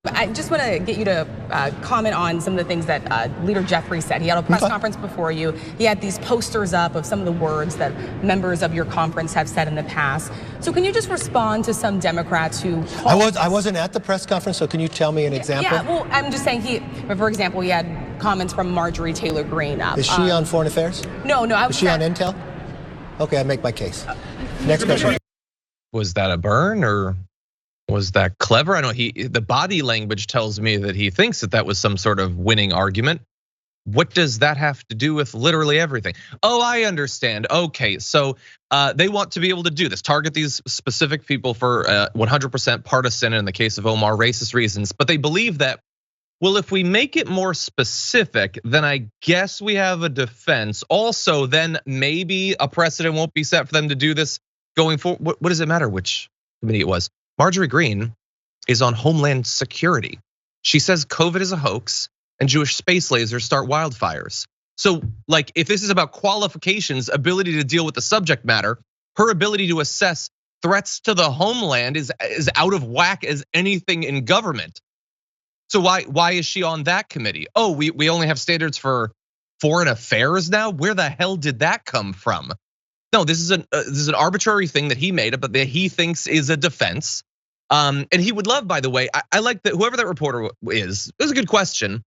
I just want to get you to comment on some of the things that Leader Jeffrey said. He had a press conference before you. He had these posters up of some of the words that members of your conference have said in the past. So can you just respond to some Democrats who I wasn't at the press conference, so can you tell me an example? Yeah, well, I'm just saying for example, he had comments from Marjorie Taylor Greene. Is she on Foreign Affairs? No. Is she on Intel? Okay, I make my case. Next question. Was that a burn or was that clever? I know the body language tells me that he thinks that was some sort of winning argument. What does that have to do with literally everything? Oh, I understand. Okay, so they want to be able to do this, target these specific people for 100% partisan, in the case of Omar, racist reasons. But they believe that, well, if we make it more specific, then I guess we have a defense. Also, then maybe a precedent won't be set for them to do this going forward. What does it matter which committee it was? Marjorie Greene is on Homeland Security. She says COVID is a hoax and Jewish space lasers start wildfires. So like, if this is about qualifications, ability to deal with the subject matter, her ability to assess threats to the homeland is out of whack as anything in government. So why is she on that committee? Oh, we only have standards for foreign affairs now? Where the hell did that come from? No, this is an arbitrary thing that he made up, but that he thinks is a defense. And he would love, by the way, I like that whoever that reporter is. It was a good question.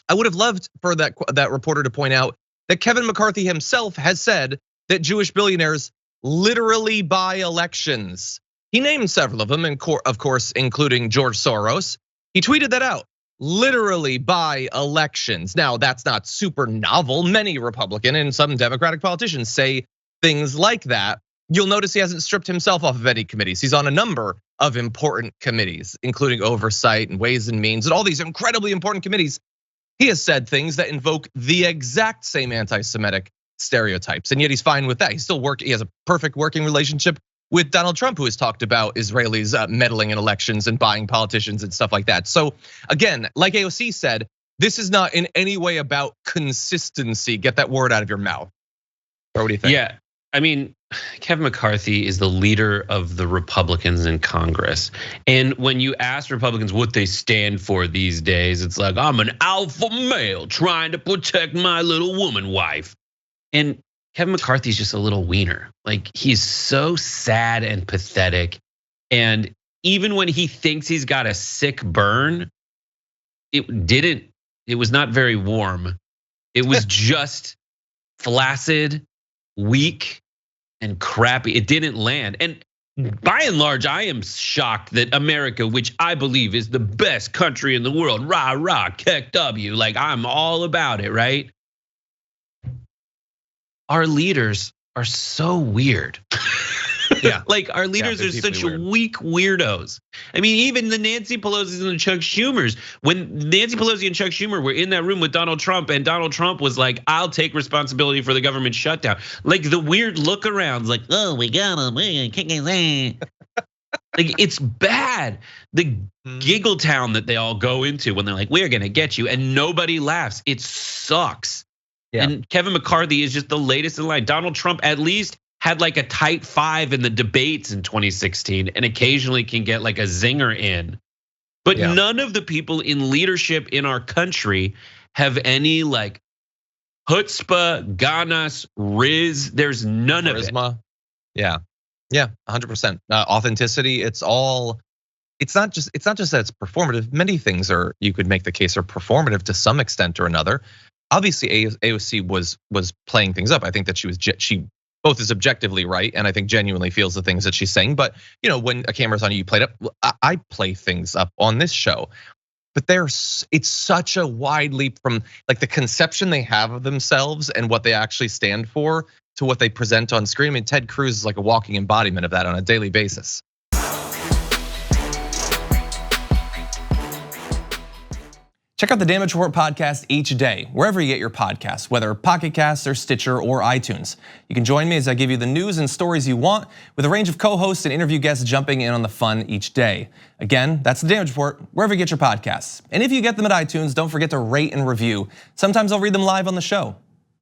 I would have loved for that reporter to point out that Kevin McCarthy himself has said that Jewish billionaires literally buy elections. He named several of them, and of course, including George Soros. He tweeted that out. Literally buy elections. Now, that's not super novel. Many Republican and some Democratic politicians say things like that. You'll notice he hasn't stripped himself off of any committees. He's on a number of important committees, including oversight and ways and means and all these incredibly important committees. He has said things that invoke the exact same anti-Semitic stereotypes, and yet he's fine with that. He has a perfect working relationship with Donald Trump, who has talked about Israelis meddling in elections and buying politicians and stuff like that. So again, like AOC said, this is not in any way about consistency. Get that word out of your mouth. Or what do you think? Yeah, I mean, Kevin McCarthy is the leader of the Republicans in Congress. And when you ask Republicans what they stand for these days, it's like, I'm an alpha male trying to protect my little woman wife. And Kevin McCarthy's just a little wiener. Like, he's so sad and pathetic. And even when he thinks he's got a sick burn, it was not very warm. It was just flaccid, weak, and crappy. It didn't land. And by and large, I am shocked that America, which I believe is the best country in the world, rah, rah, KW, like I'm all about it, right? Our leaders are so weird. Yeah, like our leaders are such weak weirdos. I mean, even the Nancy Pelosi's and the Chuck Schumers, when Nancy Pelosi and Chuck Schumer were in that room with Donald Trump, and Donald Trump was like, I'll take responsibility for the government shutdown. Like the weird look arounds, like, oh, we kick his ass. Like, it's bad. The giggle town that they all go into when they're like, we're gonna get you, and nobody laughs. It sucks. Yeah. And Kevin McCarthy is just the latest in line. Donald Trump at least had like a tight 5 in the debates in 2016 and occasionally can get like a zinger in. But none of the people in leadership in our country have any like chutzpah, ganas, riz. There's none Charisma. of it. Yeah, 100%. Authenticity, it's not just that it's performative. Many things you could make the case are performative to some extent or another. Obviously, AOC was playing things up. I think that she both is objectively right, and I think genuinely feels the things that she's saying. But when a camera's on you, play it up. I play things up on this show, but it's such a wide leap from like the conception they have of themselves and what they actually stand for to what they present on screen. I mean, Ted Cruz is like a walking embodiment of that on a daily basis. Check out the Damage Report podcast each day, wherever you get your podcasts, whether Pocket Casts or Stitcher or iTunes. You can join me as I give you the news and stories you want, with a range of co-hosts and interview guests jumping in on the fun each day. Again, that's the Damage Report, wherever you get your podcasts. And if you get them at iTunes, don't forget to rate and review. Sometimes I'll read them live on the show.